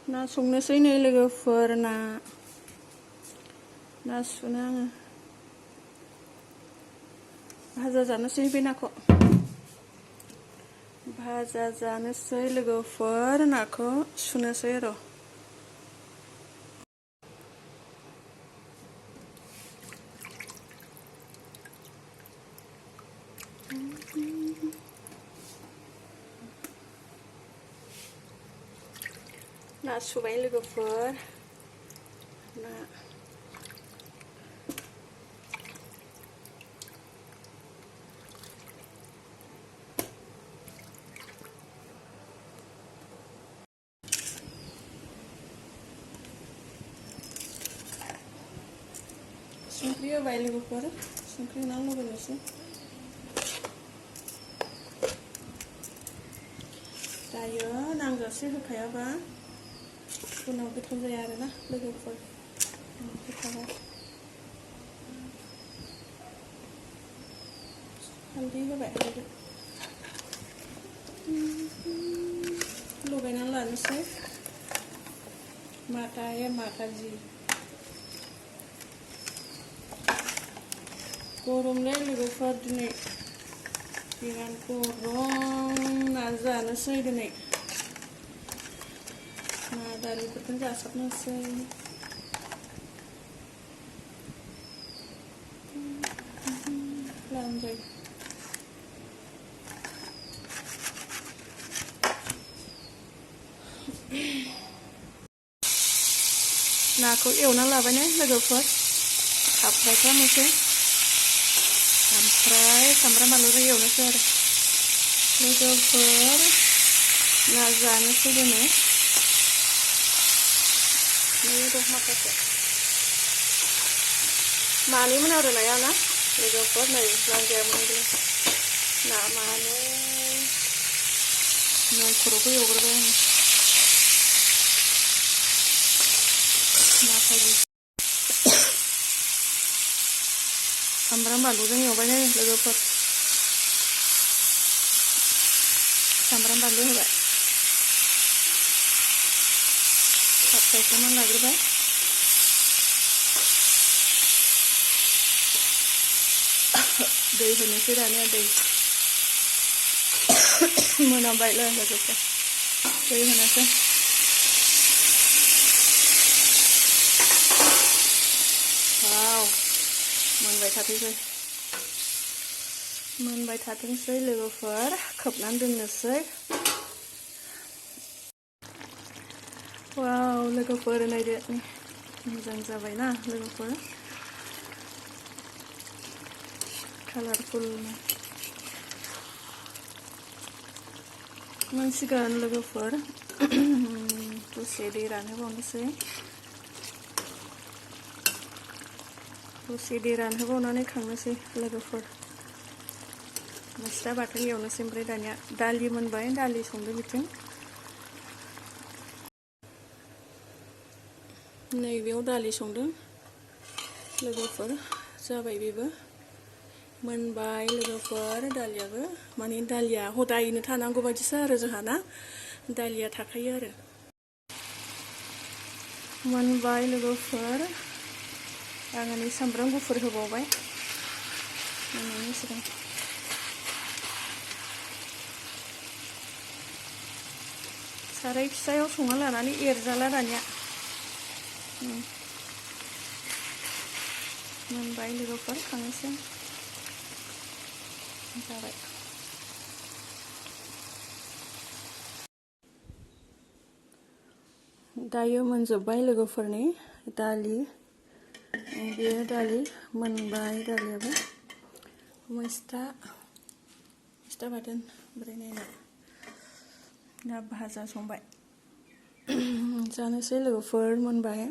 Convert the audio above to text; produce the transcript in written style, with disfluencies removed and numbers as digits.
ना संनोसै नै लोगोफोर ना सुनो आङो भाजा जानोसै बे नाखौ भाजा जानोसै लोगोफोर नाखौ सुनोसै र' ना सुबाय लोगोफोर ना संख्रि होबाय लोगोफोर संख्रि होनानै लगायनोसै दायो नांजासे होखायाबा उनाव गोथाव जाया आरोना लोगोफोर होखाबाय हालदै होबाय हालदै लगायनानै लानोसै माता है माता जी गरमलै लोगोफोर दिनै बिराद गरम ना जानोसै दिनै ना दालिफोरखौनो जासाबनोसै लामजायो नाखौ एवना लाबायना लोगोफोर थाब फ्राय खालामनोसै ओमफ्राय सामब्राम बानलुजों एवनोसै आरो लोगोफोर ना जानोसै दिनै माखासे मानैमोन आरो नाया ना लोगोफोर नै लांजायामोन ना मानै ना खर'खौ एवग्रोबाय आङो ना भाजि सामब्राम बानलुजों एवबाय नै लोगोफोर सामब्राम बानलु होबाय थाब फ्राय खालामनानै लाग्रोबाय दै होनोसै दानिया दै मोनामबाय लोगोफोर दै होनोसै वाव मोनबाय थाथोंसै लोगोफोर खोबनानै दोननोसै वाव लोगोफोर नायदो मोजां जाबायना लोगोफोर कालारफुल मोनसिगोन लोगोफोर दसे दै रानहोबावनोसै दसे दै रानहोबावनानै खांनोसै लोगोफोर मस्ला बाथोन एवनोसै ओमफ्राय दानिया दालि मोनबाय दालि संदो बिथिं नैबेयाव दालि संदों लोगोफोर जाबाय बेबो मोनबाय लोगोफोर दालियाबो माने दालिया हदायनो थानांगौ बायदिसो आरो जोंहा ना दालिया थाखायो आरो मोनबाय लोगोफोर आङो नै सामब्राम गुफुर होबावबाय मोननायनि सिगां साराय फिसायाव संना लानानै एरजाला दानिया मोनबाय लोगोफोर खांनोसै जाबाय दायो मोनजोब्बाय लोगोफोरनि दालि बेयो दालि मोनबाय दालियाबो मैस्था बाथोन ओमफ्राय ना भाजा संबाय जानोसै लोगोफोर मोनबाय